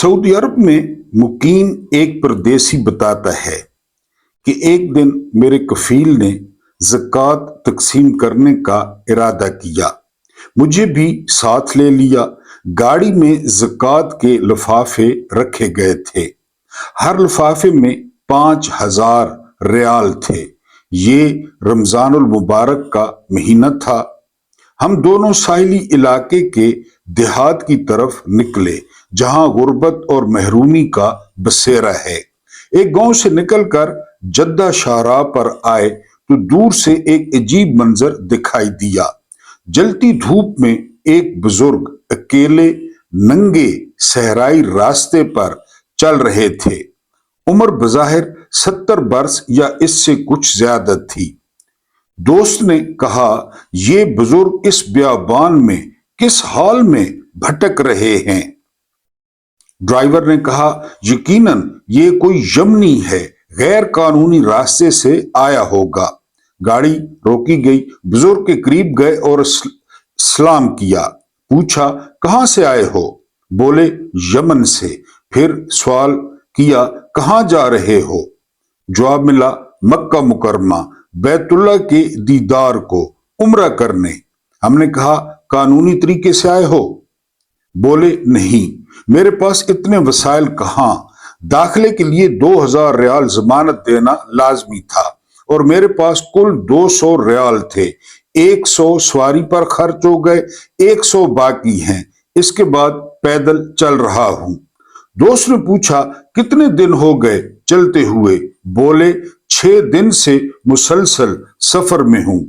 Saudi अरब में मुकीम एक परदेसी बताता है कि एक दिन मेरे कफील ने ज़कात तकसीम करने का इरादा किया। मुझे भी साथ ले लिया। गाड़ी में ज़कात के लिफाफे रखे गए थे। हर लिफाफे में 5,000 रियाल थे। ये रमजानुल मुबारक का महीना था। हम दोनों साहिली इलाके के देहात की तरफ निकले जहां गुर्बत और महरूमी का बसेरा है। एक गांव से निकलकर जद्दा शाहराह पर आए तो दूर से एक अजीब मंजर दिखाई दिया। जलती धूप में एक बुजुर्ग अकेले नंगे सहराई रास्ते पर चल रहे थे। उम्र बज़ाहिर 70 बरस या इससे कुछ ज्यादा थी। दोस्त ने कहा, ये बुजुर्ग इस बियाबान में किस हाल में भटक रहे हैं? ड्राइवर ने कहा, यकीनन ये कोई यमनी है, गैर कानूनी रास्ते से आया होगा। गाड़ी रोकी गई। बुजुर्ग के करीब गए और सलाम किया। पूछा, कहां से आए हो? बोले, यमन से। फिर सवाल किया, कहां जा रहे हो? जवाब मिला, मक्का मुकरमा, बैतुल्लाह के दीदार को उम्रा करने। हमने कहा, कानूनी तरीके से आए हो? बोले, नहीं, मेरे पास इतने वसाइल कहां। दाखिले के लिए 2,000 रियाल जमानत देना लाजमी था और मेरे पास कुल 200 रियाल थे। 100 सवारी पर खर्च हो गए, 100 बाकी हैं। इसके बाद पैदल चल रहा हूं। दोस्त ने पूछा, कितने दिन हो गए चलते हुए? बोले, 6 दिन से मुसलसल सफर में हूं।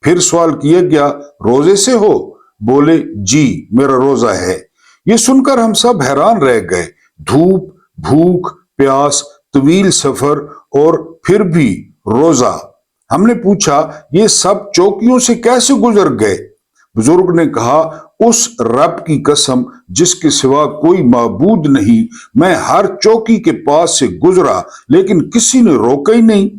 फिर सवाल किया गया, रोजे से हो? बोले, जी, मेरा रोजा है। ये सुनकर हम सब हैरान रह गए। धूप, भूख, प्यास, तवील सफर और फिर भी रोजा। हमने पूछा, ये सब चौकियों से कैसे गुजर गए? बुजुर्ग ने कहा, उस रब की कसम जिसके सिवा कोई माबूद नहीं, मैं हर चौकी के पास से गुजरा लेकिन किसी ने रोका ही नहीं।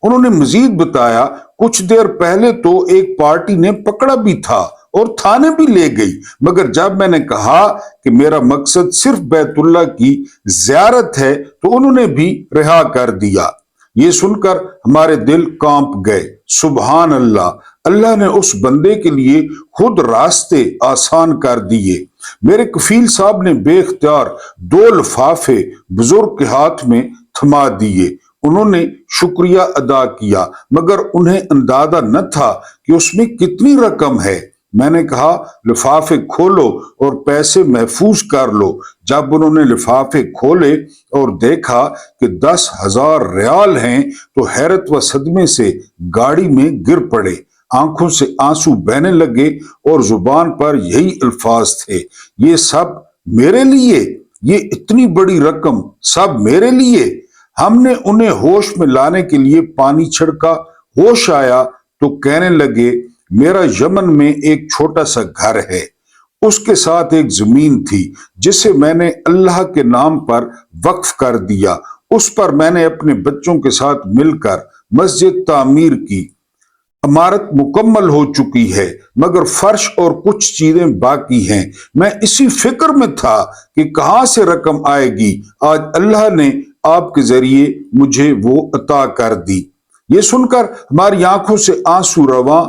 उन्होंने मजीद बताया, कुछ देर पहले तो एक पार्टी ने पकड़ा भी था और थाने भी ले गई, मगर जब मैंने कहा कि मेरा मकसद सिर्फ बैतुल्लाह की ज़ियारत है तो उन्होंने भी रिहा कर दिया। ये सुनकर हमारे दिल कांप गए। सुभान अल्लाह, अल्लाह ने उस बंदे के लिए खुद रास्ते आसान कर दिए। मेरे कफील साहब ने बेख्तियार 2 लिफाफे बुजुर्ग के हाथ में थमा दिए। उन्होंने शुक्रिया अदा किया, मगर उन्हें अंदाजा न था कि उसमें कितनी रकम है। मैंने कहा, लिफाफे खोलो और पैसे महफूज कर लो। जब उन्होंने लिफाफे खोले और देखा कि 10,000 रियाल हैं तो हैरत व सदमे से गाड़ी में गिर पड़े। आंखों से आंसू बहने लगे और जुबान पर यही अल्फाज थे, ये सब मेरे लिए, ये इतनी बड़ी रकम सब मेरे लिए। हमने उन्हें होश में लाने के लिए पानी छिड़का। होश आया तो कहने लगे, मेरा यमन में एक छोटा सा घर है, उसके साथ एक जमीन थी जिसे मैंने अल्लाह के नाम पर वक्फ कर दिया। उस पर मैंने अपने बच्चों के साथ मिलकर मस्जिद तामीर की। इमारत मुकम्मल हो चुकी है मगर फर्श और कुछ चीजें बाकी हैं। मैं इसी फिक्र में था कि कहां से रकम आएगी। आज अल्लाह ने आपके जरिए मुझे वो अता कर दी। ये सुनकर हमारी आंखों से आंसू रवां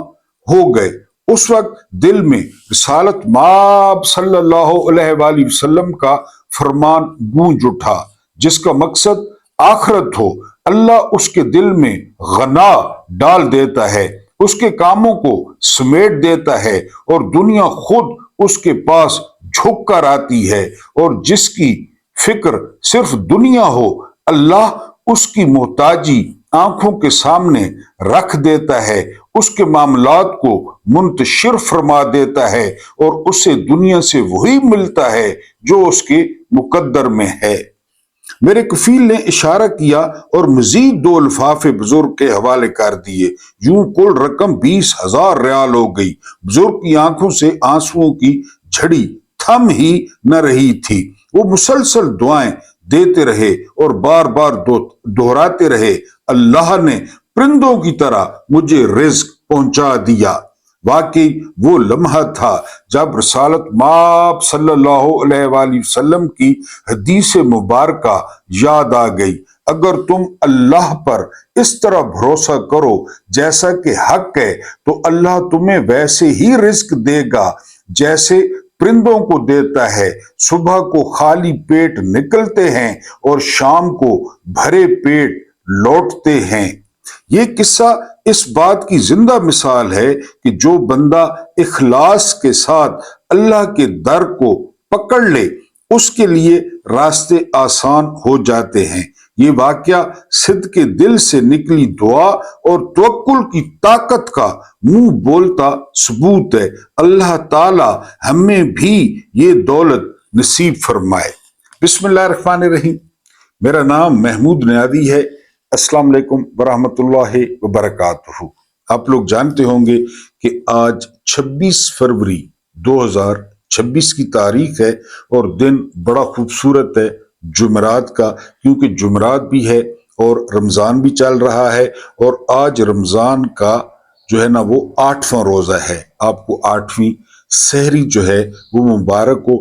हो गए। उस वक्त दिल में रिसालत माब सल्लल्लाहु अलैहि वसल्लम का फरमान गूंज उठा, जिसका मकसद आखिरत हो। अल्लाह उसके दिल में गना डाल देता है, उसके कामों को समेट देता है और दुनिया खुद उसके पास झुक कर आती है। और जिसकी फिक्र सिर्फ दुनिया हो, अल्लाह उसकी मोहताजी आंखों के सामने रख देता है, उसके मामलात को मुंतशिर फरमा देता है और उसे दुनिया से वही मिलता है जो उसके मुकद्दर में है। मेरे कफील ने इशारा किया और मजीद 2 लिफाफे बुजुर्ग के हवाले कर दिए। यूं कुल रकम 20,000 रियाल हो गई। बुजुर्ग की आंखों से आंसुओं की झड़ी थम ही न रही थी। वो मुसलसल दुआएं देते रहे और बार बार दोहराते रहे, अल्लाह ने परिंदों की तरह मुझे रिज्क पहुंचा दिया। واقعی وہ لمحہ تھا جب رسالت مآب صلی اللہ علیہ وآلہ وسلم کی حدیث مبارکہ یاد آ گئی، اگر تم اللہ پر اس طرح بھروسہ کرو جیسا کہ حق ہے تو اللہ تمہیں ویسے ہی رزق دے گا جیسے پرندوں کو دیتا ہے، صبح کو خالی پیٹ نکلتے ہیں اور شام کو بھرے پیٹ لوٹتے ہیں۔ یہ قصہ اس بات کی زندہ مثال ہے کہ جو بندہ اخلاص کے ساتھ اللہ کے در کو پکڑ لے اس کے لیے راستے آسان ہو جاتے ہیں۔ یہ واقعہ صدق دل سے نکلی دعا اور توکل کی طاقت کا منہ بولتا ثبوت ہے۔ اللہ تعالی ہمیں بھی یہ دولت نصیب فرمائے۔ بسم اللہ الرحمن الرحیم۔ میرا نام محمود نیادی ہے۔ السلام علیکم ورحمۃ اللہ وبرکاتہ۔ آپ لوگ جانتے ہوں گے کہ آج 26 فروری 2026 کی تاریخ ہے اور دن بڑا خوبصورت ہے جمعرات کا، کیونکہ جمعرات بھی ہے اور رمضان بھی چل رہا ہے، اور آج رمضان کا جو ہے نا وہ 8واں روزہ ہے۔ آپ کو 8ویں سحری جو ہے وہ مبارک ہو۔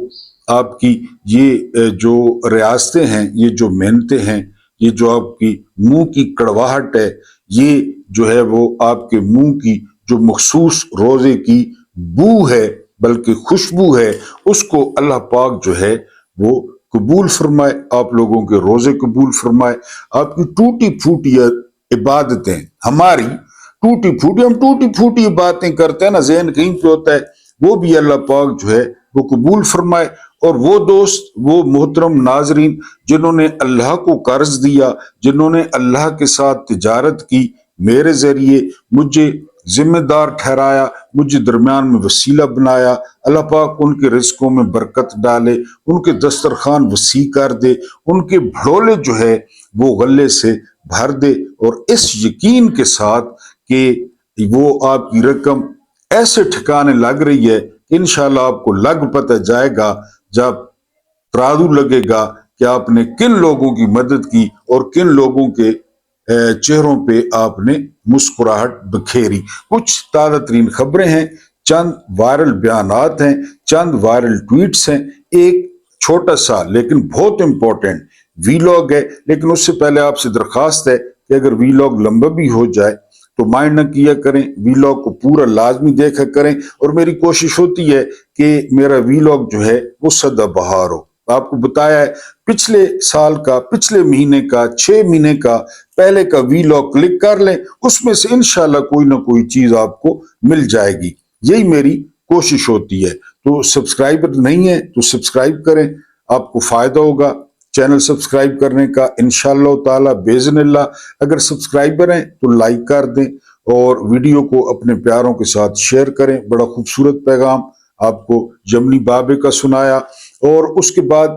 آپ کی یہ جو ریاستیں ہیں، یہ جو محنتیں ہیں، یہ جو آپ کی منہ کی کڑواہٹ ہے، یہ جو ہے وہ آپ کے منہ کی جو مخصوص روزے کی بو ہے بلکہ خوشبو ہے، اس کو اللہ پاک جو ہے وہ قبول فرمائے، آپ لوگوں کے روزے قبول فرمائے۔ آپ کی ٹوٹی پھوٹی عبادتیں، ہماری ٹوٹی پھوٹی باتیں کرتے ہیں نا، ذہن کہیں پہ ہوتا ہے، وہ بھی اللہ پاک جو ہے وہ قبول فرمائے۔ اور وہ دوست، وہ محترم ناظرین جنہوں نے اللہ کو قرض دیا، جنہوں نے اللہ کے ساتھ تجارت کی، میرے ذریعے مجھے ذمہ دار ٹھہرایا، مجھے درمیان میں وسیلہ بنایا، اللہ پاک ان کے رزقوں میں برکت ڈالے، ان کے دسترخوان وسیع کر دے، ان کے بھڑولے جو ہے وہ غلے سے بھر دے، اور اس یقین کے ساتھ کہ وہ آپ کی رقم ایسے ٹھکانے لگ رہی ہے کہ انشاءاللہ آپ کو لگ پتہ جائے گا جب ترازو لگے گا کہ آپ نے کن لوگوں کی مدد کی اور کن لوگوں کے چہروں پہ آپ نے مسکراہٹ بکھیری۔ کچھ تازہ ترین خبریں ہیں، چند وائرل بیانات ہیں، چند وائرل ٹویٹس ہیں، ایک چھوٹا سا لیکن بہت امپورٹنٹ ویلاگ ہے۔ لیکن اس سے پہلے آپ سے درخواست ہے کہ اگر ویلاگ لمبا بھی ہو جائے تو مائنڈ نہ کیا کریں، ویلاگ کو پورا لازمی دیکھا کریں، اور میری کوشش ہوتی ہے کہ میرا ویلاگ جو ہے وہ سدا بہار ہو۔ آپ کو بتایا ہے پچھلے سال کا، پچھلے مہینے کا، 6 مہینے کا پہلے کا ویلاگ کلک کر لیں، اس میں سے انشاءاللہ کوئی نہ کوئی چیز آپ کو مل جائے گی، یہی میری کوشش ہوتی ہے۔ تو سبسکرائبر نہیں ہے تو سبسکرائب کریں، آپ کو فائدہ ہوگا چینل سبسکرائب کرنے کا انشاءاللہ تعالی باذن اللہ۔ اگر سبسکرائبر ہیں تو لائک کر دیں اور ویڈیو کو اپنے پیاروں کے ساتھ شیئر کریں۔ بڑا خوبصورت پیغام آپ کو یمنی بابے کا سنایا۔ اور اس کے بعد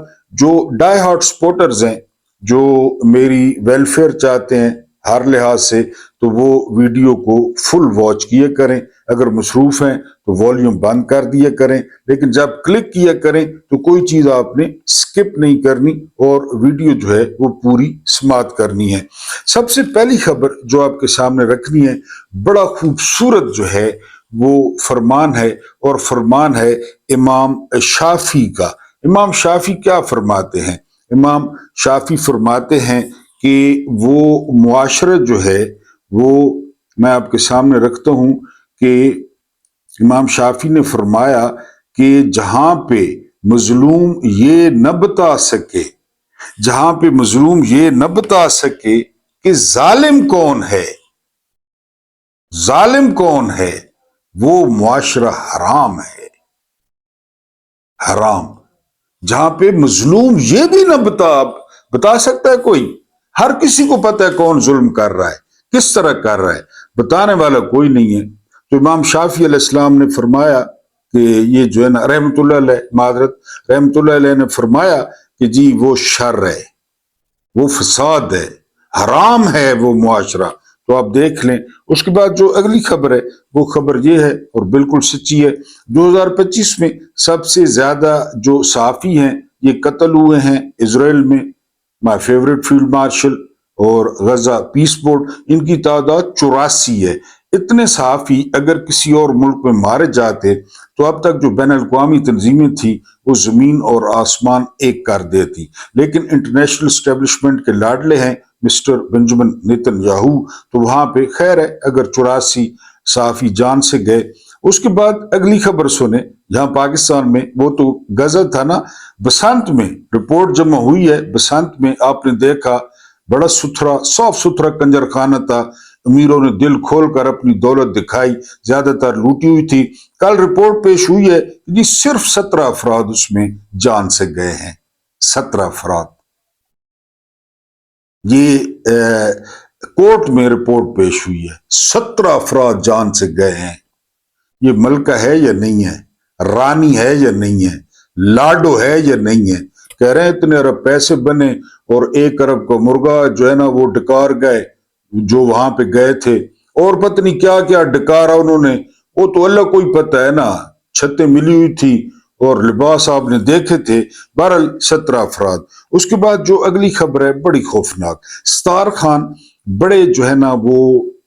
جو ڈائی ہارٹ سپورٹرز ہیں، جو میری ویلفیئر چاہتے ہیں ہر لحاظ سے، تو وہ ویڈیو کو فل واچ کیا کریں، اگر مصروف ہیں تو والیوم بند کر دیا کریں، لیکن جب کلک کیا کریں تو کوئی چیز آپ نے سکپ نہیں کرنی اور ویڈیو جو ہے وہ پوری سماعت کرنی ہے۔ سب سے پہلی خبر جو آپ کے سامنے رکھنی ہے، بڑا خوبصورت جو ہے وہ فرمان ہے، اور فرمان ہے امام شافعی کا۔ امام شافعی کیا فرماتے ہیں؟ امام شافعی فرماتے ہیں کہ وہ معاشرہ جو ہے وہ میں آپ کے سامنے رکھتا ہوں کہ امام شافعی نے فرمایا کہ جہاں پہ مظلوم یہ نہ بتا سکے، جہاں پہ مظلوم یہ نہ بتا سکے کہ ظالم کون ہے، ظالم کون ہے، وہ معاشرہ حرام ہے، حرام۔ جہاں پہ مظلوم یہ بھی نہ بتا سکتا ہے کوئی، ہر کسی کو پتہ ہے کون ظلم کر رہا ہے، کس طرح کر رہا ہے، بتانے والا کوئی نہیں ہے۔ تو امام شافعی علیہ السلام نے فرمایا کہ یہ جو ہے نا رحمت اللہ علیہ، معذرت، رحمت اللہ علیہ نے فرمایا کہ جی وہ شر ہے، وہ فساد ہے، حرام ہے وہ معاشرہ۔ تو آپ دیکھ لیں۔ اس کے بعد جو اگلی خبر ہے وہ خبر یہ ہے اور بالکل سچی ہے، 2025 میں سب سے زیادہ جو صحافی ہیں یہ قتل ہوئے ہیں اسرائیل میں، مائی فیوریٹ فیلڈ مارشل اور غزہ پیس بورڈ، ان کی تعداد 84 ہے۔ इतने सहाफ़ी अगर किसी और मुल्क में मारे जाते तो अब तक जो बैन अल-अक़वामी तंजीमें थी वो ज़मीन और आसमान एक कर देती। लेकिन इंटरनेशनल एस्टेब्लिशमेंट के लाडले हैं मिस्टर बेंजामिन नेतन्याहू, तो वहां पे खैर है, अगर 84 सहाफ़ी जान से गए। उसके बाद अगली खबर सुने, जहां पाकिस्तान में वो तो गजब था ना, बसंत में रिपोर्ट जमा हुई है। बसंत में आपने देखा बड़ा सुथरा साफ सुथरा कंजर खाना था, अमीरों ने दिल खोलकर अपनी दौलत दिखाई, ज्यादातर लूटी हुई थी। कल रिपोर्ट पेश हुई है कि सिर्फ 17 अफराद उसमें जान से गए हैं। 17 अफराद, ये कोर्ट में रिपोर्ट पेश हुई है, 17 अफराद जान से गए हैं। ये मलका है या नहीं है, रानी है या नहीं है, लाडो है या नहीं है। कह रहे हैं इतने अरब पैसे बने और 1 अरब का मुर्गा जो है ना वो डकार गए जो वहां पे गए थे, और पता नहीं क्या क्या डकारा उन्होंने, वो तो अल्लाह को ही पता है ना। छतें मिली हुई थी और लिबास आपने देखे थे। बहरहाल 17 अफराद। उसके बाद जो अगली खबर है बड़ी खौफनाक। सत्तार खान बड़े जो है ना वो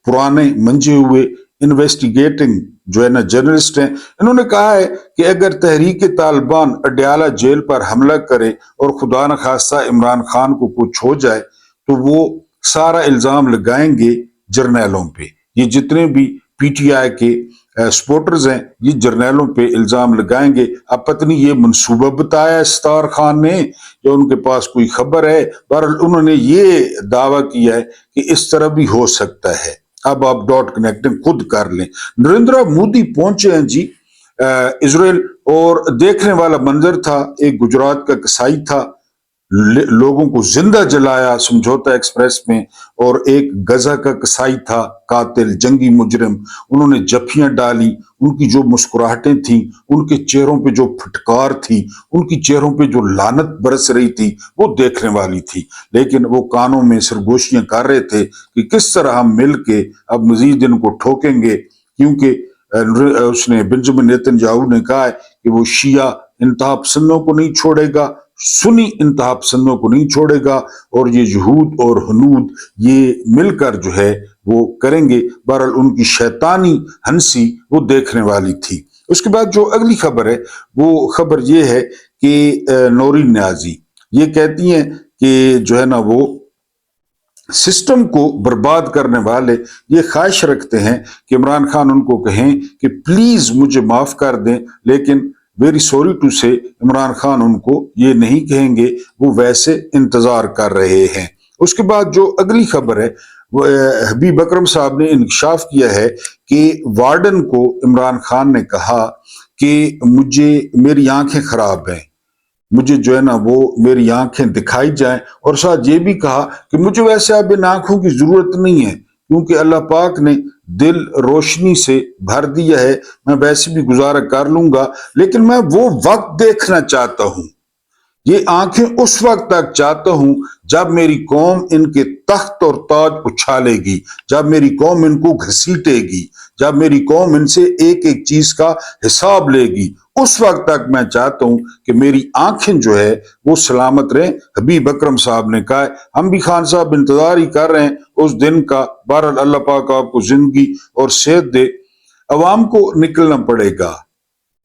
पुराने मंजे हुए इन्वेस्टिगेटिंग जो है ना जर्नलिस्ट हैं, इन्होंने कहा है कि अगर तहरीक तालिबान अडयाला जेल पर हमला करे और खुदा न खास्ता इमरान खान को कुछ हो जाए तो वो सारा इल्जाम लगाएंगे जर्नैलों पे। ये जितने भी पीटीआई के सपोर्टर्स हैं ये जर्नैलों पे इल्जाम लगाएंगे। अब पत्नी ये मंसूबा बताया सत्तार खान ने, जो उनके पास कोई खबर है। बहरहाल उन्होंने ये दावा किया है कि इस तरह भी हो सकता है। अब आप डॉट कनेक्टिंग खुद कर लें। नरेंद्र मोदी पहुंचे हैं जी इजराइल, और देखने वाला मंजर था, एक गुजरात का कसाई था, लोगों को जिंदा जलाया समझौता एक्सप्रेस में, और एक गजा का कसाई था कातिल जंगी मुजरिम, उन्होंने जफ्फियां डाली। उनकी जो मुस्कुराहटें थी, उनके चेहरों पे जो फटकार थी, उनकी चेहरों पे जो लानत बरस रही थी वो देखने वाली थी। लेकिन वो कानों में सरगोशियां कर रहे थे कि किस तरह हम मिल के अब मजीद इनको ठोकेंगे, क्योंकि उसने बेंजामिन नेतन्याहू ने कहा है कि वो शिया इंतहा पसंदों को नहीं छोड़ेगा, सुन्नी इंतहा पसंदों को नहीं छोड़ेगा, और ये यहूद और हनूद ये मिलकर जो है वो करेंगे। बहरहाल उनकी शैतानी हंसी वो देखने वाली थी। उसके बाद जो अगली खबर है वो खबर ये है कि नौरीन न्याजी ये कहती हैं कि जो है ना वो सिस्टम को बर्बाद करने वाले ये ख्वाहिश रखते हैं कि इमरान खान उनको कहें कि प्लीज मुझे माफ कर दें, लेकिन वेरी सॉरी टू से इमरान खान उनको ये नहीं कहेंगे, वो वैसे इंतजार कर रहे हैं। उसके बाद जो अगली खबर है वो हबीब अकरम साहब ने इंकशाफ किया है कि वार्डन को इमरान खान ने कहा कि मुझे मेरी आंखें खराब हैं, मुझे जो है ना वो मेरी आंखें दिखाई जाएं, और साथ ये भी कहा कि मुझे वैसे अब इन आंखों की जरूरत नहीं है क्योंकि अल्लाह पाक ने दिल रोशनी से भर दिया है, मैं वैसे भी गुजारा कर लूंगा, लेकिन मैं वो वक्त देखना चाहता हूं, ये आंखें उस वक्त तक चाहता हूं जब मेरी कौम इनके तख्त और ताज उछालेगी, जब मेरी कौम इनको घसीटेगी, जब मेरी कौम इनसे एक एक चीज का हिसाब लेगी। उस वक्त तक मैं चाहता हूं कि मेरी आंखें जो है वो सलामत रहें। हबीब अकरम साहब ने कहा है, हम भी खान साहब इंतजार ही कर रहे हैं उस दिन का। बहरहाल अल्लाह पाक आपको जिंदगी और सेहत दे। अवाम को निकलना पड़ेगा।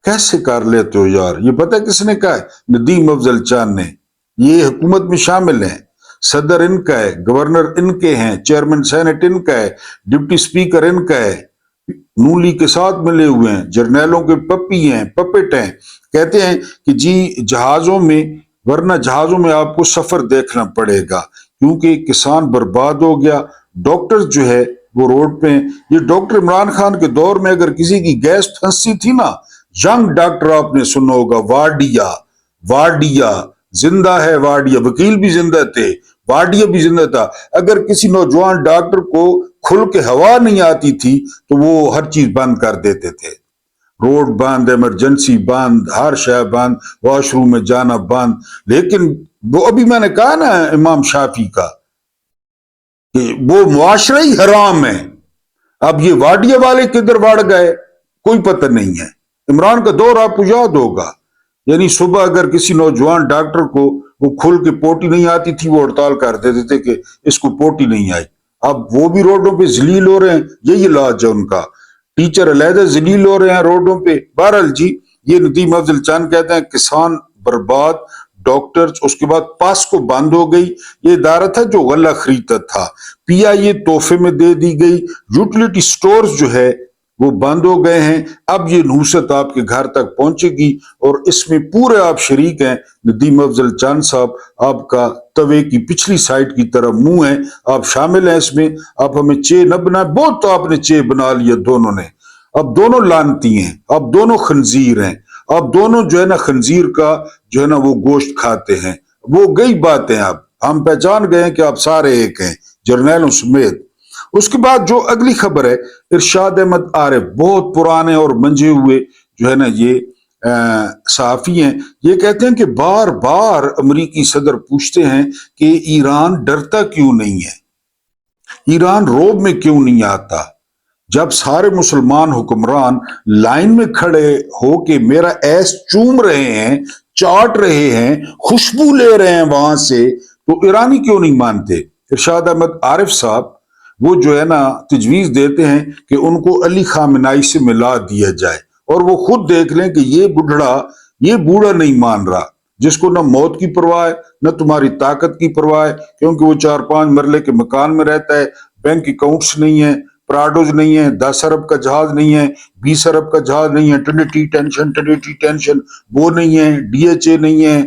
कैसे कर लेते हो यार, ये पता है किसने कहा है? नदीम अफजल चांद ने। ये हुकूमत में शामिल हैं, सदर इनका है, गवर्नर इनके हैं, चेयरमैन सेनेट इनका है, डिप्टी स्पीकर इनका है, नून लीग के साथ मिले हुए हैं, जर्नैलों के पप्पी हैं, पपेट हैं। कहते हैं कि जी जहाजों में, वरना जहाजों में आपको सफर देखना पड़ेगा क्योंकि किसान बर्बाद हो गया, डॉक्टर जो है वो रोड पे हैं। ये डॉक्टर इमरान खान के दौर में अगर किसी की गैस फंसी थी ना, यंग डॉक्टर आपने सुना होगा, वाडिया, वाडिया जिंदा है, वाडिया वकील भी जिंदा थे, वाडिया भी जिंदा था। अगर किसी नौजवान डॉक्टर को खुल के हवा नहीं आती थी तो वो हर चीज बंद कर देते थे, रोड बंद, इमरजेंसी बंद, हर शय बंद, वॉशरूम में जाना बंद। लेकिन वो अभी मैंने कहा ना इमाम शाफी का कि वो मुआशरा ही हराम है। अब ये वाडिया वाले किधर बढ़ गए कोई पता नहीं है। इमरान का दौर आपको याद होगा, यानी सुबह अगर किसी नौजवान डॉक्टर को वो खुल के पोटी नहीं आती थी वो हड़ताल कर देते थे कि इसको पोटी नहीं आई। اب وہ بھی روڈوں پہ ذلیل ہو رہے ہیں، یہی علاج ہے ان کا، ٹیچر علیحدہ ذلیل ہو رہے ہیں روڈوں پہ۔ بہرحال جی، یہ ندیم افضل چاند کہتے ہیں کسان برباد، ڈاکٹرز، اس کے بعد پاسکو بند ہو گئی، یہ ادارہ تھا جو غلہ خریدتا تھا، پی آئی اے تحفے میں دے دی گئی، یوٹیلیٹی سٹورز جو ہے وہ بند ہو گئے ہیں، اب یہ نحوست آپ کے گھر تک پہنچے گی، اور اس میں پورے آپ شریک ہیں۔ ندیم افضل چاند صاحب، آپ کا توے کی پچھلی سائڈ کی طرف منہ ہے، آپ شامل ہیں اس میں، آپ ہمیں چے نہ بنائیں، بہت تو آپ نے چے بنا لیا دونوں نے، اب دونوں لانتی ہیں، اب دونوں خنزیر ہیں، اب دونوں جو ہے نا خنزیر کا جو ہے نا وہ گوشت کھاتے ہیں، وہ گئی باتیں، اب ہم پہچان گئے ہیں کہ آپ سارے ایک ہیں، جرنیلوں سمیت۔ اس کے بعد جو اگلی خبر ہے، ارشاد احمد عارف، بہت پرانے اور منجھے ہوئے جو ہے نا یہ صحافی ہیں، یہ کہتے ہیں کہ بار بار امریکی صدر پوچھتے ہیں کہ ایران ڈرتا کیوں نہیں ہے، ایران روب میں کیوں نہیں آتا، جب سارے مسلمان حکمران لائن میں کھڑے ہو کے میرا ایس چوم رہے ہیں، چاٹ رہے ہیں، خوشبو لے رہے ہیں وہاں سے، تو ایرانی کیوں نہیں مانتے؟ ارشاد احمد عارف صاحب وہ جو ہے نا تجویز دیتے ہیں کہ ان کو علی خامنائی سے ملا دیا جائے، اور وہ خود دیکھ لیں کہ یہ بوڑھا نہیں مان رہا، جس کو نہ موت کی پرواہ ہے نہ تمہاری طاقت کی پرواہ ہے، کیونکہ وہ 4-5 مرلے کے مکان میں رہتا ہے، بینک اکاؤنٹس نہیں ہے، پراڈوز نہیں ہے، 10 ارب کا جہاز نہیں ہے، 20 ارب کا جہاز نہیں ہے، ٹرنیٹی ٹینشن وہ نہیں ہے، ڈی ایچ اے نہیں ہے،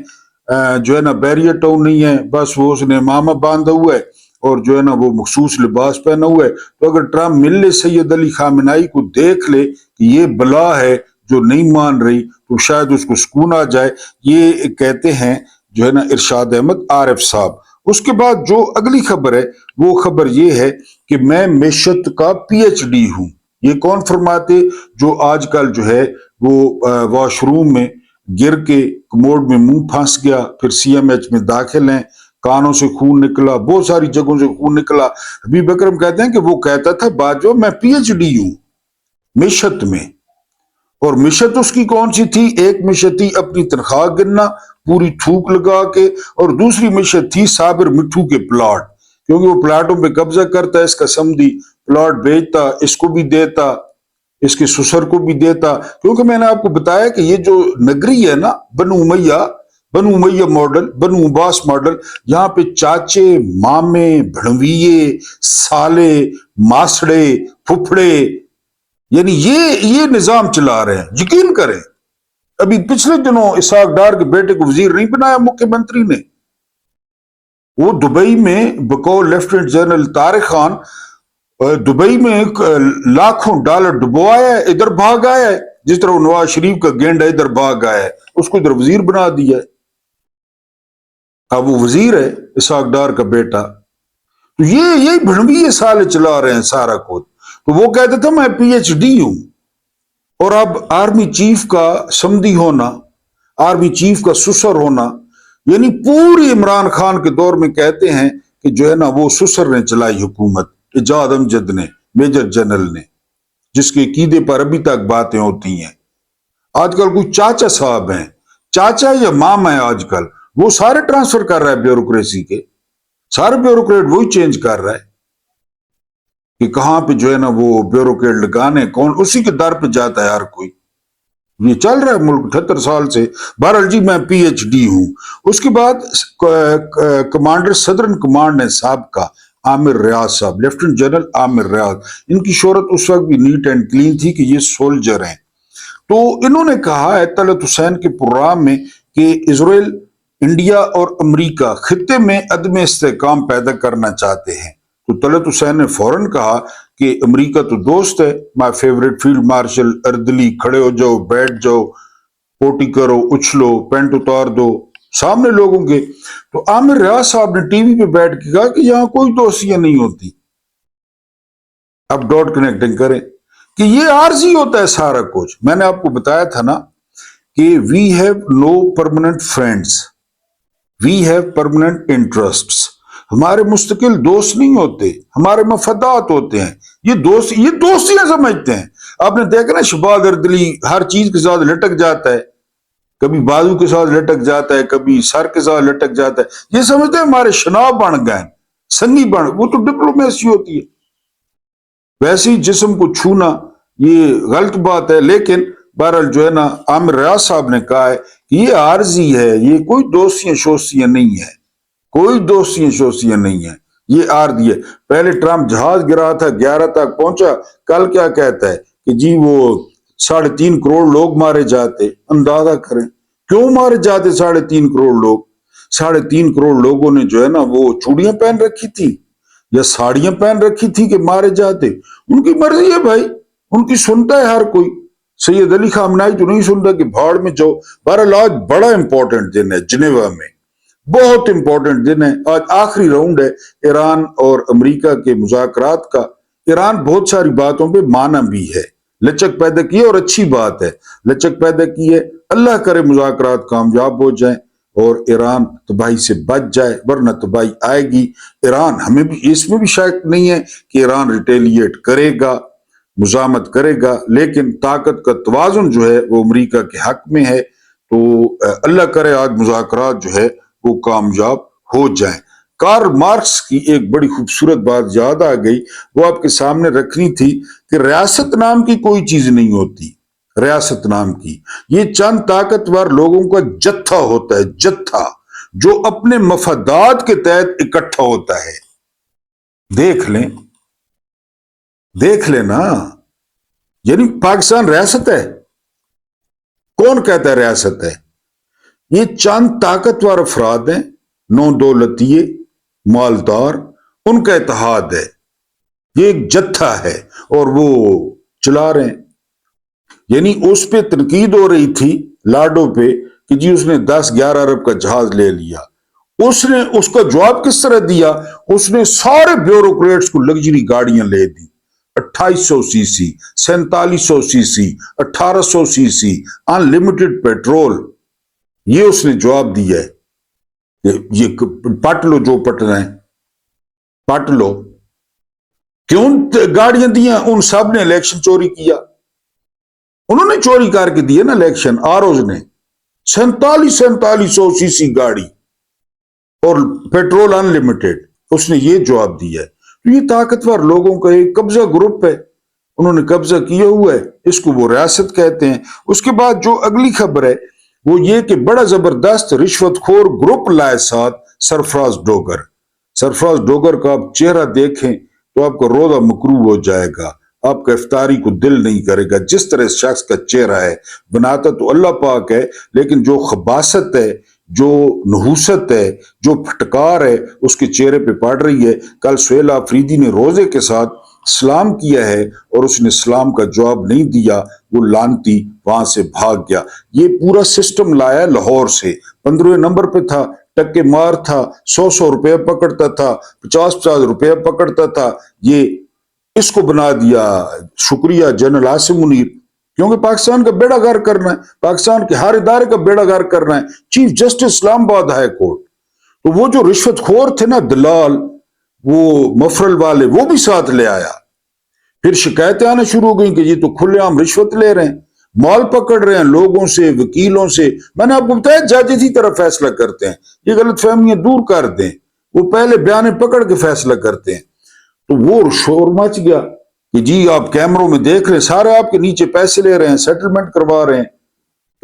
جو ہے نا بیریئر ٹاؤن نہیں ہے، بس وہ اس نے امامہ باندھا ہوا ہے اور جو ہے نا وہ مخصوص لباس پہنا ہوا ہے۔ تو اگر ٹرمپ مل لے سید علی خامنائی کو، دیکھ لے کہ یہ بلا ہے جو نہیں مان رہی، تو شاید اس کو سکون آ جائے، یہ کہتے ہیں جو ہے نا ارشاد احمد عارف صاحب۔ اس کے بعد جو اگلی خبر ہے وہ خبر یہ ہے کہ میں معیشت کا پی ایچ ڈی ہوں۔ یہ کون فرماتے؟ جو آج کل جو ہے وہ واش روم میں گر کے کموڈ میں منہ پھنس گیا، پھر سی ایم ایچ میں داخل ہیں، کانوں سے خون نکلا، بہت ساری جگہوں سے خون نکلا۔ حبیب اکرم کہتے ہیں کہ وہ کہتا تھا باجو میں پی ایچ ڈی ہوں معیشت میں، اور معیشت اس کی کون سی تھی؟ ایک معیشت تھی اپنی تنخواہ گننا پوری تھوک لگا کے، اور دوسری معیشت تھی صابر مٹھو کے پلاٹ، کیونکہ وہ پلاٹوں پہ قبضہ کرتا ہے، اس کا سمدھی پلاٹ بیچتا، اس کو بھی دیتا، اس کے سسر کو بھی دیتا، کیونکہ میں نے آپ کو بتایا کہ یہ جو نگری ہے نا بنو امیہ ماڈل، بنو عباس ماڈل، یہاں پہ چاچے، مامے، بھڑویے، سالے، ماسڑے، پھپھڑے، یعنی یہ نظام چلا رہے ہیں۔ یقین کریں، ابھی پچھلے دنوں اسحاق ڈار کے بیٹے کو وزیر نہیں بنایا مکھیہ منتری نے، وہ دبئی میں بقول lieutenant general Tariq Khan Dubai میں لاکھوں ڈالر ڈبوایا ہے، ادھر بھاگ آیا ہے، جس طرح نواز شریف کا گینڈا ادھر بھاگ آیا ہے، اس کو ادھر وزیر بنا دیا ہے، اب وہ وزیر ہے اسحاق ڈار کا بیٹا۔ تو یہ بھڑویے سالے چلا رہے ہیں سارا کچھ۔ تو وہ کہتے تھے میں پی ایچ ڈی ہوں، اور اب آرمی چیف کا سمدھی ہونا، آرمی چیف کا سسر ہونا، یعنی پوری عمران خان کے دور میں کہتے ہیں کہ جو ہے نا وہ سسر نے چلائی حکومت، ایجاد امجد نے، میجر جنرل نے، جس کے عقیدے پر ابھی تک باتیں ہوتی ہیں۔ آج کل کوئی چاچا صاحب ہیں، چاچا یا ماما ہے آج کل، وہ سارے ٹرانسفر کر رہا ہے بیوروکریسی کے، سارے بیوروکریٹ وہی چینج کر رہا ہے کہ کہاں پہ جو ہے نا وہ بیوروکریٹ لگانے، کون اسی کے در پہ جاتا ہے ہر کوئی۔ یہ چل رہا ہے ملک 78 سال سے۔ بہرحال جی میں پی ایچ ڈی ہوں۔ اس کے بعد کمانڈر صدرن کمانڈ ہے سابقہ عامر ریاض صاحب، لیفٹیننٹ جنرل عامر ریاض، ان کی شہرت اس وقت بھی نیٹ اینڈ کلین تھی کہ یہ سولجر ہیں۔ تو انہوں نے کہا ہے طلعت حسین کے پروگرام میں کہ اسرائیل، انڈیا اور امریکہ خطے میں عدم استحکام پیدا کرنا چاہتے ہیں۔ تو طلعت حسین نے فوراً کہا کہ امریکہ تو دوست ہے، مائی فیوریٹ فیلڈ مارشل اردلی، کھڑے ہو جاؤ، بیٹھ جاؤ، پوٹی کرو، اچھلو، پینٹ اتار دو سامنے لوگوں کے۔ تو عامر ریاض صاحب نے ٹی وی پہ بیٹھ کے کہا کہ یہاں کوئی دوستیاں نہیں ہوتی۔ اب ڈاٹ کنیکٹنگ کریں کہ یہ عارضی ہوتا ہے سارا کچھ۔ میں نے آپ کو بتایا تھا نا کہ we have no permanent friends, we have permanent interests. ہمارے مستقل دوست نہیں ہوتے، ہمارے مفادات ہوتے ہیں۔ یہ دوستیاں سمجھتے ہیں۔ آپ نے دیکھا نا شہباز اردلی ہر چیز کے ساتھ لٹک جاتا ہے، کبھی بازو کے ساتھ لٹک جاتا ہے، کبھی سر کے ساتھ لٹک جاتا ہے، یہ سمجھتے ہیں ہمارے شناخت بن گئے، संगी बन, वो तो डिप्लोमेसी होती है। वैसे ही जिस्म को छूना ये गलत बात है, लेकिन बहरहाल जो है ना, आमिर रियाज साहब ने कहा है कि ये आर्जी है, ये कोई दोस्तियां शोस्तियां नहीं है, कोई दोस्तियां शोस्तियां नहीं है, ये आर्जी है। पहले ट्रंप जहाज गिरा था, 11 तक पहुंचा, कल क्या कहता है कि जी वो 3.5 करोड़ लोग मारे जाते। अंदाजा करें क्यों मारे जाते 3.5 करोड़ लोग। 3.5 करोड़ लोगों ने जो है ना वो चूड़ियां पहन रखी थी या साड़ियां पहन रखी थी कि मारे जाते। उनकी मर्जी है भाई, उनकी सुनता है हर कोई। सैयद अली खामनाई तो नहीं सुनता कि भाड़ में जाओ। बहरहाल आज बड़ा इंपॉर्टेंट दिन है जिनेवा में, बहुत इंपॉर्टेंट दिन है। आज आखिरी राउंड है ईरान और अमेरिका के मुज़ाकरात का। ईरान बहुत सारी बातों पे माना भी है, लचक पैदा की है, और अच्छी बात है, लचक पैदा की है। अल्लाह करे मुज़ाकरात कामयाब हो जाए और ईरान तबाही से बच जाए, वरना तबाही आएगी। ईरान, हमें भी इसमें भी शक नहीं है कि ईरान रिटेलिएट करेगा, मुजामत करेगा, लेकिन ताकत का तवाजुन जो है वो अमेरिका के हक में है। तो अल्लाह करे आज मुज़ाकरात जो है वो कामयाब हो जाए। कार्ल मार्क्स की एक बड़ी खूबसूरत बात याद आ गई, वो आपके सामने रखनी थी कि रियासत नाम की कोई चीज नहीं होती। रियासत नाम की ये चंद ताकतवर लोगों का जत्था होता है, जत्था जो अपने मफादात के तहत इकट्ठा होता है। देख लें, देख लेना, यानी पाकिस्तान रियासत है? कौन कहता है रियासत है? ये चंद ताकतवर अफराद हैं, नौ दौलतिये, मालदार, उनका इत्तेहाद है। ये एक जत्था है और वो चला रहे हैं। यानी उस पे तनकीद हो रही थी लाडो पे कि जी उसने 10-11 अरब का जहाज ले लिया। उसने उसका जवाब किस तरह दिया? उसने सारे ब्यूरोक्रेट्स को लग्जरी गाड़ियां ले दी, 2800 CC, 4700 CC, 1800 CC, unlimited petrol. ये उसने जवाब दिया है। ये पट लो जो पटना है, पट लो। क्यों गाड़ियां दिया? उन सब ने इलेक्शन चोरी किया, उन्होंने चोरी करके दिए ना इलेक्शन। आरोज ने 4700 सीसी गाड़ी और पेट्रोल अनलिमिटेड, उसने ये जवाब दिया है। तो ये ताकतवर लोगों का एक कब्जा ग्रुप है, उन्होंने कब्जा किया हुआ है, इसको वो रियासत कहते हैं। उसके बाद जो अगली खबर है वो ये कि बड़ा जबरदस्त रिश्वतखोर ग्रुप लाए साथ सरफराज डोगर। सरफराज डोगर का आप चेहरा देखें तो आपका रोजा मकरूब हो जाएगा, आपका इफ्तारी को दिल नहीं करेगा। जिस तरह इस शख्स का चेहरा है, बनाता तो अल्लाह पाक है, लेकिन जो खबासत है, जो नहूसत है, जो फटकार है उसके चेहरे पे पड़ रही है। कल सुहेल आफरीदी ने रोजे के साथ सलाम किया है और उसने सलाम का जवाब नहीं दिया, वो लानती वहां से भाग गया। ये पूरा सिस्टम लाया लाहौर से, 15वें नंबर पे था, टक्के मार था, 100 रुपया पकड़ता था, 50 रुपया पकड़ता था। ये इसको बना दिया, शुक्रिया जनरल आसिम मुनीर, क्योंकि पाकिस्तान का बेड़ा गर्क करना है, पाकिस्तान के हर इदारे का बेड़ा गर्क करना है। Chief justice Islamabad high court, तो वो जो रिश्वतखोर थे ना दलाल, वो मफरल वाले, वो भी साथ ले आया। फिर शिकायतें आना शुरू हो गई कि ये तो खुलेआम रिश्वत ले रहे हैं, माल पकड़ रहे हैं लोगों से, वकीलों से। मैंने आपको बताया जज इसी तरह फैसला करते हैं, ये गलत फहमियां दूर कर दें, वो पहले बयाने पकड़ के फैसला करते हैं। तो वो शोर मच गया कि जी आप कैमरों में देख रहे हैं, सारे आपके नीचे पैसे ले रहे हैं, सेटलमेंट करवा रहे हैं।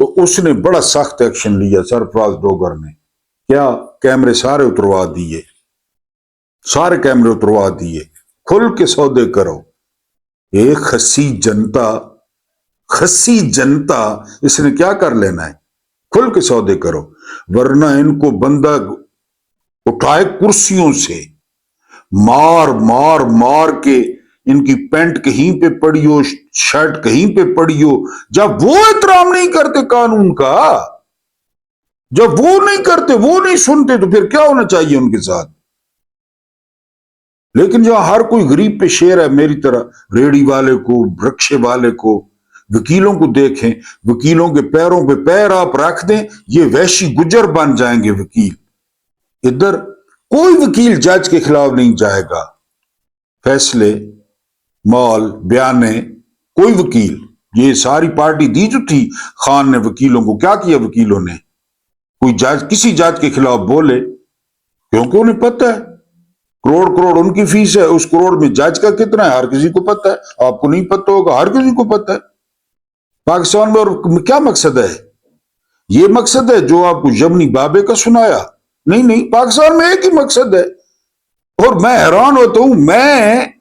तो उसने बड़ा सख्त एक्शन लिया सरफराज डोगर ने। क्या? कैमरे सारे उतरवा दिए, सारे कैमरे उतरवा दिए, खुल के सौदे करो। एक खस्सी जनता, खस्सी जनता, इसने क्या कर लेना है? खुल के सौदे करो, वरना इनको बंदा उठाए कुर्सियों से, मार मार मार के इनकी पैंट कहीं पे पड़ी हो, शर्ट कहीं पे पड़ी हो। जब वो एहतराम नहीं करते कानून का, जब वो नहीं करते, वो नहीं सुनते, तो फिर क्या होना चाहिए उनके साथ? लेकिन जहां हर कोई गरीब पे शेर है, मेरी तरह रेडी वाले को, रक्षे वाले को, वकीलों को देखें, वकीलों के पैरों पे पैर आप रख दें, ये वैशी गुजर बन जाएंगे वकील। इधर कोई वकील जज के खिलाफ नहीं जाएगा, फैसले, माल, बयाने, कोई वकील। ये सारी पार्टी दी जो थी खान ने वकीलों को, क्या किया वकीलों ने? कोई जज किसी जज के खिलाफ बोले, क्योंकि उन्हें पता है करोड़ करोड़ उनकी फीस है, उस करोड़ में जज का कितना है हर किसी को पता है, आपको नहीं पता होगा, हर किसी को पता है। पाकिस्तान में और क्या मकसद है? ये मकसद है जो आपको यमनी बाबे का सुनाया? नहीं नहीं, पाकिस्तान में एक ही मकसद है। और मैं हैरान होता हूं, मैं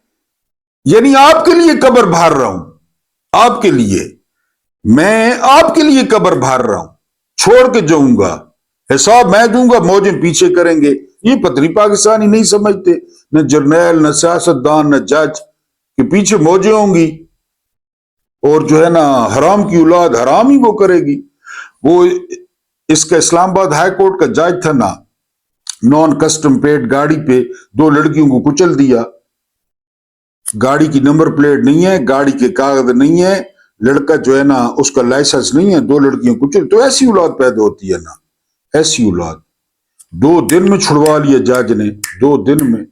यानी आपके लिए कब्र भर रहा हूं, आपके लिए, मैं आपके लिए कब्र भर रहा हूं, छोड़ के जाऊंगा, हिसाब मैं दूंगा, मौजें पीछे करेंगे। ये पतनी पाकिस्तानी नहीं समझते, न जर्नैल, न सियासतदान, न जज के पीछे मौजें होंगी, और जो है ना हराम की औलाद हराम ही वो करेगी। वो इसका इस्लामाबाद हाई कोर्ट का जज था ना, नॉन कस्टम पेड गाड़ी पे दो लड़कियों को कुचल दिया, गाड़ी की नंबर प्लेट नहीं है, गाड़ी के कागज नहीं है, लड़का जो है ना उसका लाइसेंस नहीं है, दो लड़कियों कुचल, तो ऐसी औलाद पैदा होती है ना, ऐसी औलाद। 2 दिन में छुड़वा लिया जज ने, 2 दिन में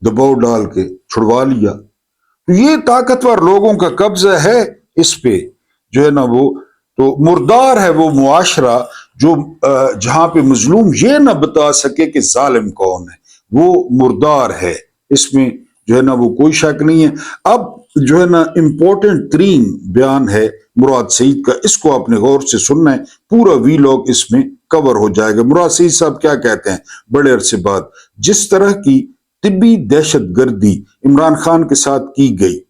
दबाव डाल के छुड़वा लिया। तो ये ताकतवर लोगों का कब्जा है इस पे, जो है ना वो तो मुर्दार है वो मुआशरा जो जहां पे मजलूम ये ना बता सके कि जालिम कौन है, वो मुर्दार है। इसमें जो है ना वो कोई शक नहीं है। अब जो है ना इम्पोर्टेंट तरीन बयान है मुराद सईद का, इसको आपने गौर से सुनना है, पूरा वीलॉग इसमें कवर हो जाएगा। मुराद सईद साहब क्या कहते हैं बड़े अरसे बाद, जिस तरह की तिब्बी दहशतगर्दी इमरान खान के साथ की गई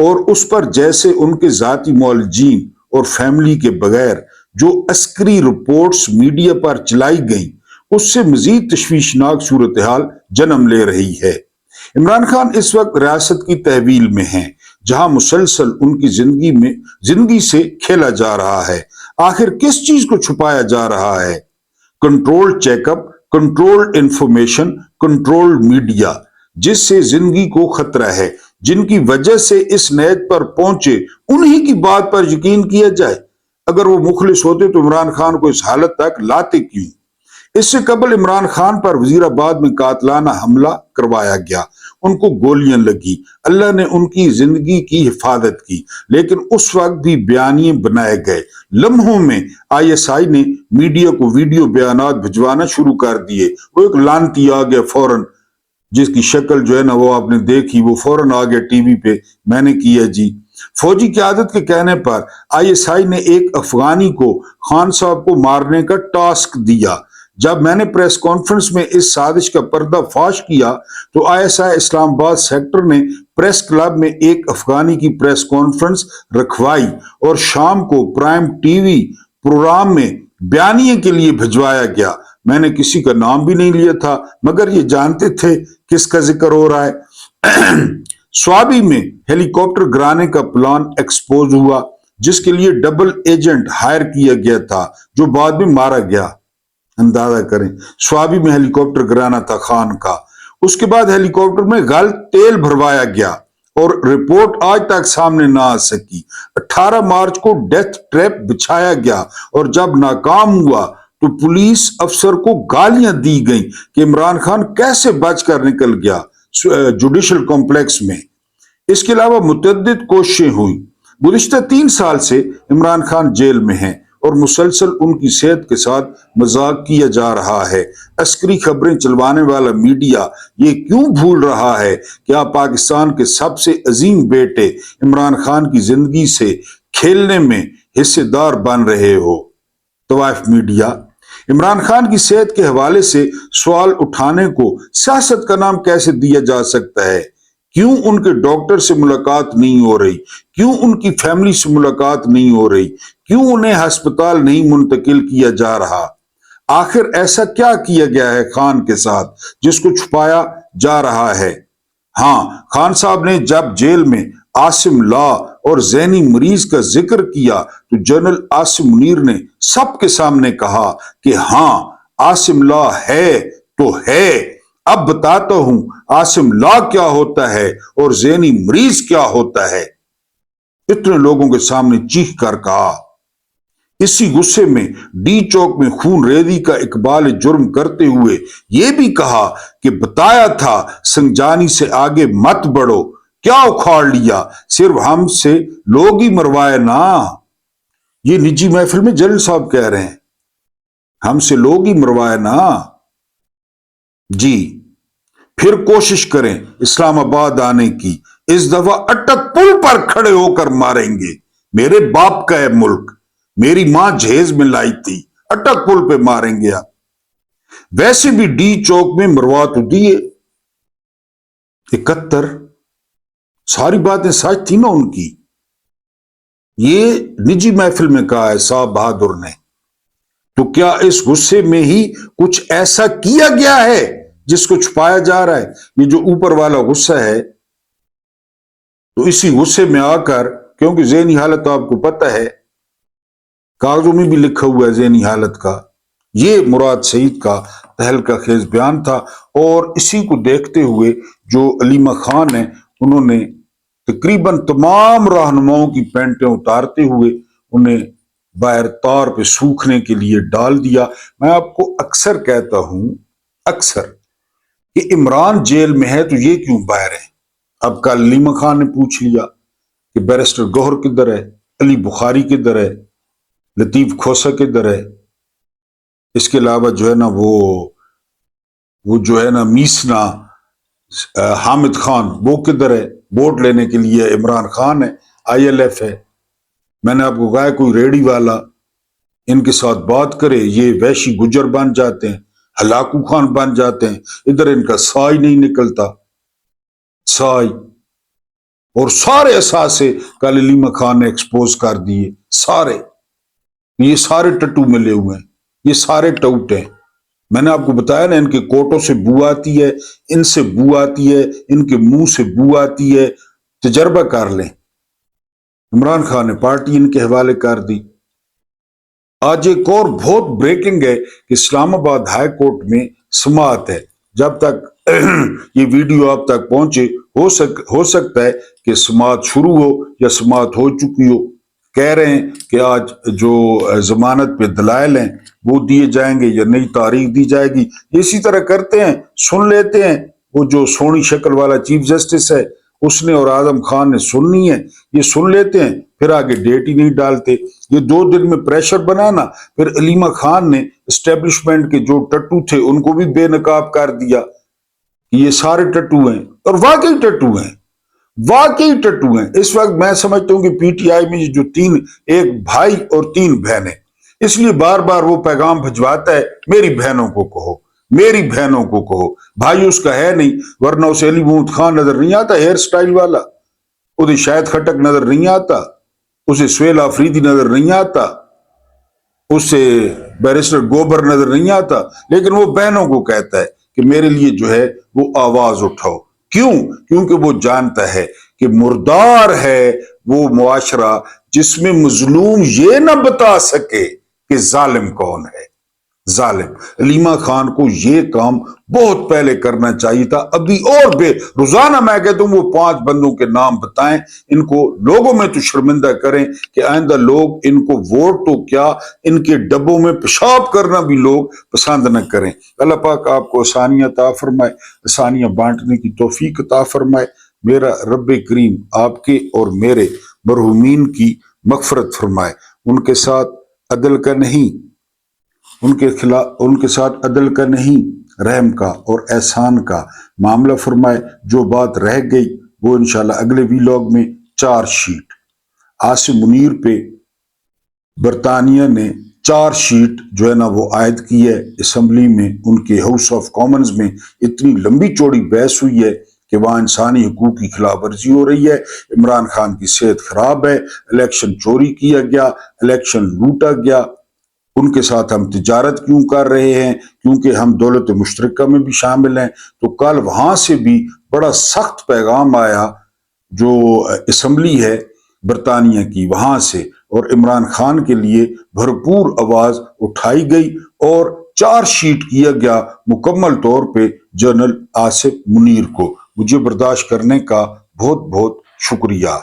और उस पर जैसे उनके जाती मौलजीन और फैमिली के बगैर जो अस्करी रिपोर्ट्स मीडिया पर चलाई गई, उससे मजीद तशवीशनाक सूरत हाल जन्म ले रही है। इमरान खान इस वक्त रियासत की तहवील में हैं, जहां मुसलसल उनकी जिंदगी से खेला जा रहा है। आखिर किस चीज को छुपाया जा रहा है? Controlled checkup, controlled information, controlled media, जिससे जिंदगी को खतरा है। जिनकी वजह से इस नैत पर पहुंचे उन्हीं की बात पर यकीन किया जाए। अगर वो मुखलिस होते तो इमरान खान को इस हालत तक लाते क्यों? इससे कबल इमरान खान पर वजीराबाद में कातलाना हमला करवाया गया, उनको गोलियां लगी, अल्लाह ने उनकी जिंदगी की हिफाजत की, लेकिन उस वक्त भी बयानिए बनाए गए। लम्हों में ISI ने मीडिया को वीडियो बयानात भिजवाना शुरू कर दिए। वो एक लानती आ गया फौरन, जिसकी शक्ल जो है ना वो आपने देखी, वो फौरन आ गया टीवी पे, मैंने किया जी। फौजी क़यादत के कहने पर ISI ने एक अफगानी को खान साहब को मारने का टास्क दिया। जब मैंने प्रेस कॉन्फ्रेंस में इस साजिश का पर्दाफाश किया तो ISI इस्लामाबाद सेक्टर ने प्रेस क्लब में एक अफगानी की प्रेस कॉन्फ्रेंस रखवाई और शाम को प्राइम टीवी प्रोग्राम में बयानिए के लिए भिजवाया गया। मैंने किसी का नाम भी नहीं लिया था, मगर ये जानते थे किसका जिक्र हो रहा है। स्वाबी में हेलीकॉप्टर गिराने का प्लान एक्सपोज हुआ, जिसके लिए डबल एजेंट हायर किया गया था, जो बाद में मारा गया। अंदाजा करें, स्वाबी में हेलीकॉप्टर गिराना था खान का, उसके बाद हेलीकॉप्टर में गलत तेल भरवाया गया और रिपोर्ट आज तक सामने ना आ सकी। 18 मार्च को डेथ ट्रैप बिछाया गया और जब नाकाम हुआ तो पुलिस अफसर को गालियां दी गई कि इमरान खान कैसे बचकर निकल गया जुडिशल कॉम्प्लेक्स में। इसके अलावा मुतअद्दिद कोशिशें हुई। गुज़िश्ता 3 साल से इमरान खान जेल में हैं और मुसलसल उनकी सेहत के साथ मजाक किया जा रहा है। अस्करी खबरें चलवाने वाला मीडिया ये क्यों भूल रहा है कि आप पाकिस्तान के सबसे अजीम बेटे इमरान खान की जिंदगी से खेलने में हिस्सेदार बन रहे हो? तवाइफ मीडिया इमरान खान की सेहत के हवाले से सवाल उठाने को सियासत का नाम कैसे दिया जा सकता है? क्यों उनके डॉक्टर से मुलाकात नहीं हो रही? क्यों उनकी फैमिली से मुलाकात नहीं हो रही? क्यों उन्हें अस्पताल नहीं मुंतकिल किया जा रहा? आखिर ऐसा क्या किया गया है खान के साथ जिसको छुपाया जा रहा है? हाँ, खान साहब ने जब जेल में आसिम ला और जैनी मरीज का जिक्र किया तो जनरल आसिम मुनीर ने सबके सामने कहा कि हाँ, आसिम ला है तो है। अब बताता हूं आसिम ला क्या होता है और जैनी मरीज क्या होता है। इतने लोगों के सामने चीख कर कहा। इसी गुस्से में डी चौक में खून रेजी का इकबाल जुर्म करते हुए यह भी कहा कि बताया था संजानी से आगे मत बढ़ो, क्या उखाड़ लिया, सिर्फ हमसे लोग ही मरवाए ना। ये निजी महफिल में जनरल साहब कह रहे हैं, हमसे लोग ही मरवाए ना जी। फिर कोशिश करें इस्लामाबाद आने की, इस दफा अटक पुल पर खड़े होकर मारेंगे। मेरे बाप का है मुल्क, मेरी मां जहेज में लाई थी, अटक पुल पे मारेंगे आप। वैसे भी डी चौक में मरवात हुई है 71, सारी बातें सच थी ना उनकी। ये निजी महफिल में कहा है साहब बहादुर ने। तो क्या इस गुस्से में ही कुछ ऐसा किया गया है जिसको छुपाया जा रहा है? ये जो ऊपर वाला गुस्सा है, तो इसी गुस्से में आकर, क्योंकि ज़हनी हालत तो आपको पता है, कागजों में भी लिखा हुआ है ज़हनी हालत का, ये मुराद सईद का तहलका खेज बयान था। और इसी को देखते हुए जो अलीमा खान है, उन्होंने तकरीबन तमाम रहनुमाओं की पैंटें उतारते हुए उन्हें बाहर तार पे सूखने के लिए डाल दिया। मैं आपको अक्सर कहता हूं, अक्सर, कि इमरान जेल में है तो ये क्यों बाहर है। अब कल अलीमा खान ने पूछ लिया कि बैरिस्टर गौहर किधर है, अली बुखारी किधर है, लतीफ खोसा किधर है, इसके अलावा जो है ना वो जो है ना मीसना हामिद खान, वो किधर है। वोट लेने के लिए इमरान खान है, ILF है। मैंने आपको कहा कोई रेडी वाला इनके साथ बात करे, ये वैशी गुजर बन जाते हैं, हलाकू खान बन जाते हैं। इधर इनका साई नहीं निकलता, साई। और सारे असासे कल अलीमा खान ने एक्सपोज कर दिए, सारे। ये सारे टट्टू मिले हुए हैं, ये सारे टूट हैं। मैंने आपको बताया ना, इनके कोटों से बू आती है, इनसे बू आती है, इनके मुंह से बू आती है। तजर्बा कर लें। इमरान खान ने पार्टी इनके हवाले कर दी। आज एक और बहुत ब्रेकिंग है कि इस्लामाबाद हाई कोर्ट में समाअत है। जब तक ये वीडियो आप तक पहुंचे, हो सकता है कि समाअत शुरू हो या समाअत हो चुकी हो। कह रहे हैं कि आज जो जमानत पे दलाइल हैं वो दिए जाएंगे या नई तारीख दी जाएगी। इसी तरह करते हैं, सुन लेते हैं। वो जो सोनी शक्ल वाला चीफ जस्टिस है, उसने और आजम खान ने सुननी है, ये सुन लेते हैं, फिर आगे डेट ही नहीं डालते। ये 2 दिन में प्रेशर बनाना। फिर अलीमा खान ने एस्टेब्लिशमेंट के जो टट्टू थे उनको भी बेनकाब कर दिया, ये सारे टट्टू हैं। और वाकई टट्टू हैं, वाकई टट्टू हैं। इस वक्त मैं समझता हूं कि PTI में जो 3, एक भाई और 3 बहनें, इसलिए बार बार वो पैगाम भिजवाता है, मेरी बहनों को कहो, मेरी बहनों को कहो। भाई उसका है नहीं, वरना उसे अली महमूद खान नजर नहीं आता हेयर स्टाइल वाला, उसे शायद खटक नजर नहीं आता, उसे सुहेल आफरीदी नजर नहीं आता, उसे बैरिस्टर गोबर नजर नहीं आता। लेकिन वो बहनों को कहता है कि मेरे लिए जो है वो आवाज उठाओ। क्यों? क्योंकि वो जानता है कि मुर्दार है वो मुआशरा जिसमें मजलूम ये ना बता सके कि जालिम कौन है। जालिम अलीमा खान को ये काम बहुत पहले करना चाहिए था। अभी और रोजाना मैं कहता हूं वो 5 बंदों के नाम बताएं, इनको लोगों में तो शर्मिंदा करें कि आइंदा लोग इनको वोट तो क्या, इनके डब्बों में पेशाब करना भी लोग पसंद न करें। अल्लाह पाक आपको आसानियां अता फरमाए, आसानियां बांटने की तौफीक अता फरमाए। मेरा रब्बे करीम आपके और मेरे मरहूमीन की मगफरत फरमाए। उनके साथ अदल का नहीं, उनके साथ अदल का नहीं, रहम का और एहसान का मामला फरमाए। जो बात रह गई वो इंशाल्लाह अगले वीलॉग में। चार्जशीट आसिम मुनीर पे बरतानिया ने चार्जशीट जो है ना वो आयद की है असम्बली में। उनके हाउस ऑफ कॉमन्स में इतनी लंबी चौड़ी बहस हुई है कि वहां इंसानी हकूक की खिलाफ वर्जी हो रही है। इमरान खान की सेहत खराब है, इलेक्शन चोरी किया गया, इलेक्शन लूटा गया, उनके साथ हम तिजारत क्यों कर रहे हैं? क्योंकि हम दौलत मुश्तरका में भी शामिल हैं। तो कल वहां से भी बड़ा सख्त पैगाम आया जो असम्बली है बरतानिया की, वहां से, और इमरान खान के लिए भरपूर आवाज उठाई गई और चार्जशीट किया गया मुकम्मल तौर पे जनरल आसिफ मुनीर को। मुझे बर्दाश्त करने का बहुत बहुत शुक्रिया।